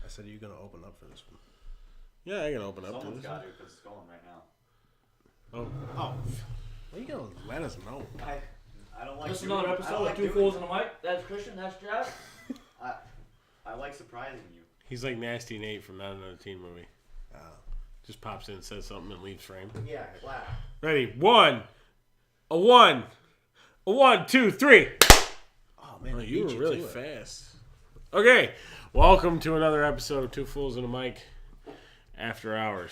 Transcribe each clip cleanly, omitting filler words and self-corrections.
I said, are you going to open up for this one? Yeah, I can open up to Someone's this. got to because it's going right now. Oh. Well, you going to let us know? I don't like. This is another episode of Two Fools and a Mic. That's Christian. That's Jack. I like surprising you. He's like Nasty Nate from Not Another Teen Movie. Just pops in, says something, and leaves frame. Yeah, clap. Ready? One, 2, 3. Oh, man. You were really fast. Okay. Welcome to another episode of Two Fools and a Mic After Hours.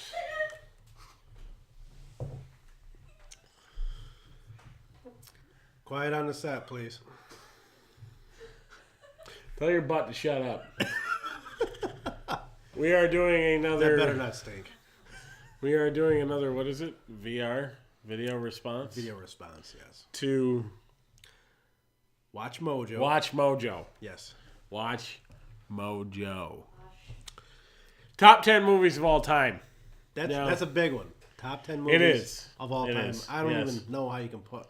Quiet on the set, please. Tell your butt to shut up. We are doing another... That better not stink. We are doing another, what is it? VR? Video response? Video response, yes. To... Watch Mojo. Watch Mojo. Yes. Watch Mojo. Top 10 movies of all time. That's a big one. Top 10 movies It is. of all It time. is. I don't Yes. even know how you can put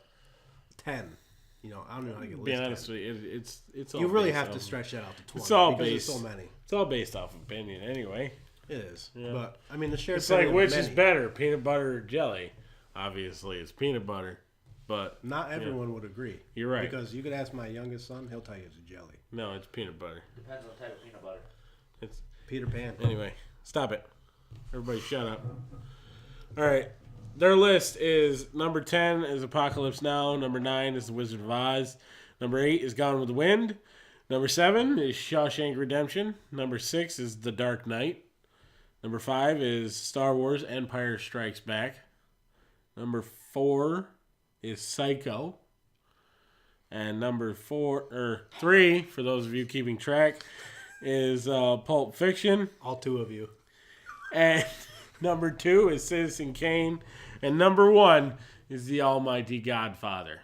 10. You know, I don't know how you can To be list honest 10. with you, it's all You really based have off- to stretch that out to 20. It's all because based. there's so many. It's all based off opinion anyway. It is. Yeah. But, I mean, the shared It's like, opinion which of is many. better, peanut butter or jelly? Obviously, it's peanut butter. But Not everyone would agree. You're right. Because you could ask my youngest son, he'll tell you it's a jelly. no, it's peanut butter. Depends on the type of peanut butter. It's Peter Pan. Anyway, stop it. Everybody shut up. All right. Their list is number 10 is Apocalypse Now. Number 9 is The Wizard of Oz. Number 8 is Gone with the Wind. Number 7 is Shawshank Redemption. Number 6 is The Dark Knight. Number 5 is Star Wars Empire Strikes Back. Number 4 is Psycho. And number 3, for those of you keeping track, is Pulp Fiction. All two of you. And number 2 is Citizen Kane. And number 1 is The Almighty Godfather.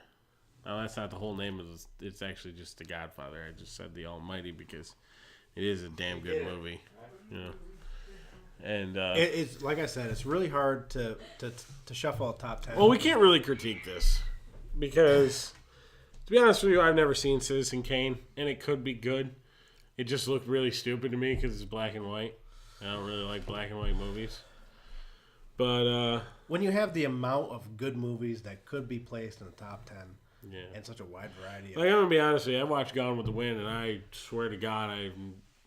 Now, that's not the whole name of this. It's actually just The Godfather. I just said The Almighty because it is a damn good movie. Yeah. And It's like I said, it's really hard to shuffle a top 10. well, we can't really critique this because, to be honest with you, I've never seen Citizen Kane, and it could be good. It just looked really stupid to me because it's black and white. I don't really like black and white movies. But when you have the amount of good movies that could be placed in the top 10 yeah, and such a wide variety of like I'm gonna be honest with you, I watched Gone with the Wind, and I swear to God,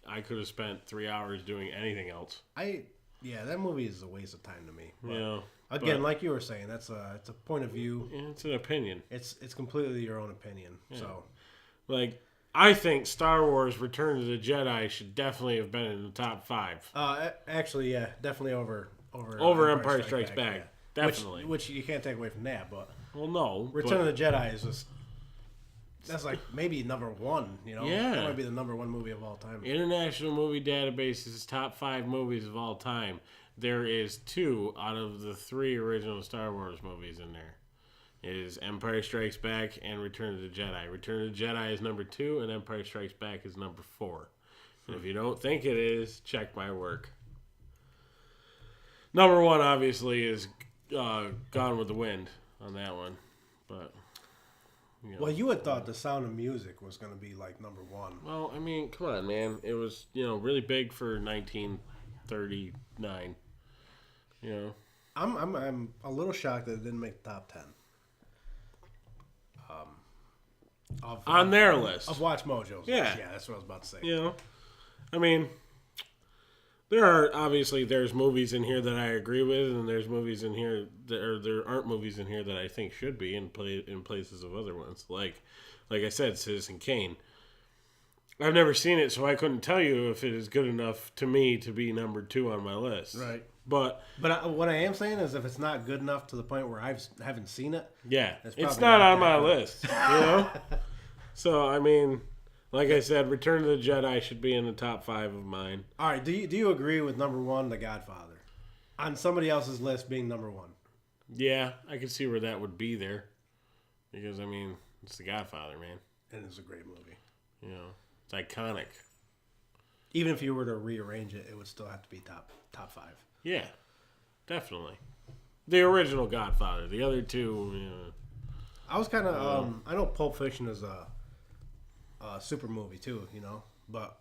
I could have spent 3 hours doing anything else. that movie is a waste of time to me. But You know, again, but- like you were saying, it's a point of view. Yeah, it's an opinion. It's completely your own opinion. Yeah. So Like, I think Star Wars: Return of the Jedi should definitely have been in the top 5 actually, yeah, definitely over Empire Strikes Back. yeah. Definitely. Which you can't take away from that, but Well, no, Return of the Jedi is just that's like maybe number 1. You know, Yeah. that might be the number 1 movie of all time. International Movie Database's top 5 movies of all time. There is 2 out of the 3 original Star Wars movies in there. It is Empire Strikes Back and Return of the Jedi. Return of the Jedi is number 2, and Empire Strikes Back is number 4. And if you don't think it is, check my work. Number 1, obviously, is Gone with the Wind on that one. But, you know. Well, you had thought The Sound of Music was going to be like number 1. Well, I mean, come on, man. It was, really big for 1939. You know. I'm a little shocked that it didn't make the top 10. On their list. Of Watch Mojo's Yeah. list. Yeah, that's what I was about to say. You know, I mean, there's movies in here that I agree with, and there's movies in here there aren't movies in here that I think should be in places of other ones. Like I said, Citizen Kane. I've never seen it, so I couldn't tell you if it is good enough to me to be number 2 on my list. Right. But what I am saying is if it's not good enough to the point where I haven't seen it. yeah, It's it's probably not not on my that good. list. You know. So I mean, like I said, Return of the Jedi should be in the top 5 of mine. All right, do you agree with number 1, The Godfather? On somebody else's list being number 1. Yeah, I can see where that would be there. Because, I mean, it's The Godfather, man. And it's a great movie. You know, it's iconic. Even if you were to rearrange it, it would still have to be top 5. Yeah, definitely. The original Godfather. The other 2, I was kind of I know Pulp Fiction is a super movie too, but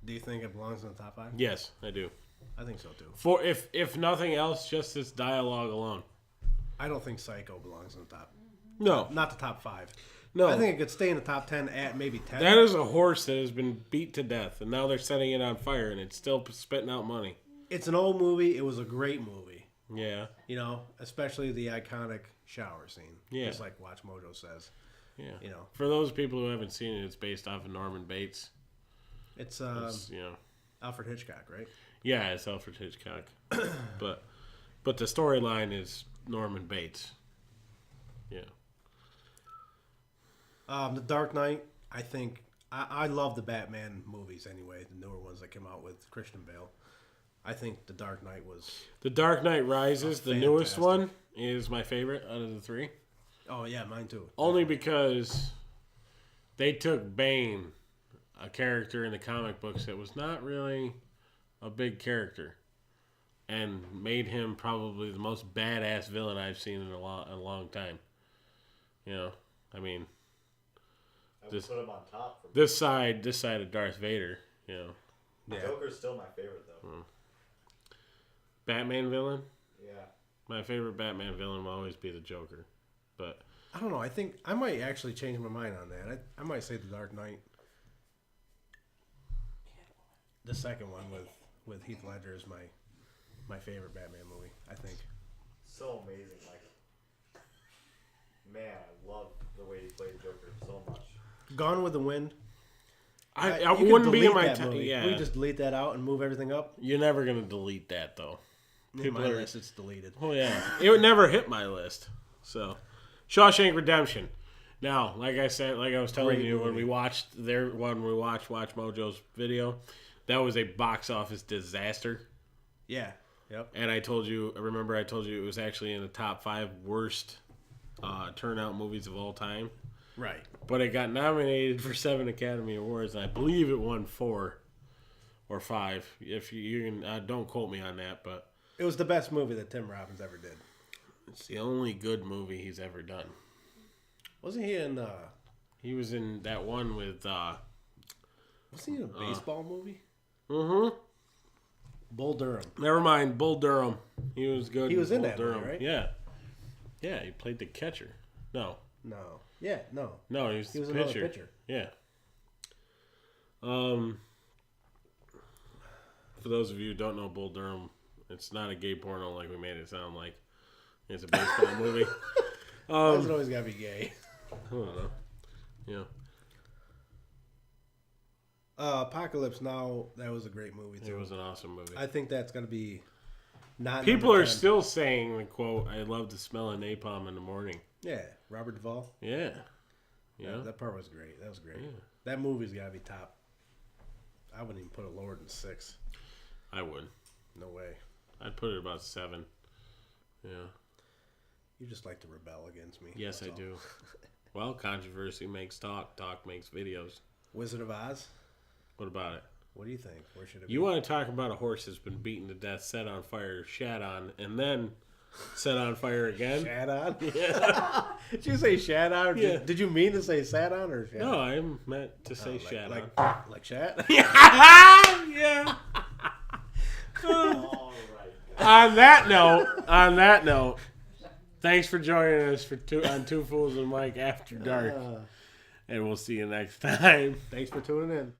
Do you think it belongs in the top 5? Yes, I do. I think so too. For if nothing else, just this dialogue alone. I don't think Psycho belongs in the top. No, Not the top 5. no. I think it could stay in the top 10 at maybe 10. That is a horse that has been beat to death, and now they're setting it on fire, and it's still spitting out money. It's an old movie. It was a great movie. Yeah, You know, especially the iconic shower scene. Yeah. Just like Watch Mojo says. yeah. You know. For those people who haven't seen it, it's based off of Norman Bates. It's It's, you know, Alfred Hitchcock, right? yeah, it's Alfred Hitchcock, but the storyline is Norman Bates. Yeah, The Dark Knight, I think... I love the Batman movies anyway. The newer ones that came out with Christian Bale. I think The Dark Knight was... The Dark Knight Rises, the newest fantastic. one, is my favorite out of the 3. Oh, yeah, mine too. Only because they took Bane, a character in the comic books that was not really a big character, and made him probably the most badass villain I've seen in a long time. You know, I mean, I would This- put him on top. For me. this side of Darth Vader. You know, Yeah. Joker's still my favorite though. Batman villain. Yeah. My favorite Batman villain will always be the Joker, but I don't know. I think I might actually change my mind on that. I might say The Dark Knight. The second one with Heath Ledger is my favorite Batman movie, I think. So amazing. Like, man, I love the way he played Joker so much. Gone with the Wind. I You could wouldn't be in delete my that time. movie. Yeah, We just delete that out and move everything up. you're never gonna delete that though. In my list, it's deleted. Oh yeah, it would never hit my list. So, Shawshank Redemption. Now, like I said, like I was telling Great you when movie. we watched Watch Mojo's video, that was a box office disaster. Yeah. Yep. And I told you it was actually in the top 5 worst turnout movies of all time. Right. But it got nominated for 7 Academy Awards, and I believe it won 4 or 5. If you can, don't quote me on that, but It was the best movie that Tim Robbins ever did. it's the only good movie he's ever done. Wasn't he in? He was in that one with. Was he in a baseball movie? Mm-hmm. Bull Durham. Never mind, Bull Durham. He was good. He was in Bull that movie, right? Yeah. Yeah, he played the catcher. No, No. Yeah. No. he was He was the another pitcher. pitcher. Yeah. For those of you who don't know Bull Durham, it's not a gay porno like we made it sound like. It's a baseball movie. Doesn't always gotta be gay. I don't know. Yeah. Apocalypse Now. That was a great movie too. It was an awesome movie. I think that's gonna be. Not People number are 10. still saying the quote, "I love the smell of napalm in the morning." Yeah. Robert Duvall. Yeah. Yeah. Yeah. That part was great. That was great. Yeah. That movie's gotta be top. I wouldn't even put it lower than 6. I would. No way. I'd put it about 7. Yeah. You just like to rebel against me. Yes, that's I all. do. Well, controversy makes talk. Talk makes videos. Wizard of Oz. What about it? What do you think? Where should it You be? want to talk about a horse that's been beaten to death, set on fire, shat on, and then set on fire again? Shat on? Yeah. Did you say shat on? Yeah. Did you mean to say sat on or shat No, on? I meant to say shat like, on. like shat? Yeah. All right. On that note, thanks for joining us on Two Fools and Mike After Dark, and we'll see you next time. Thanks for tuning in.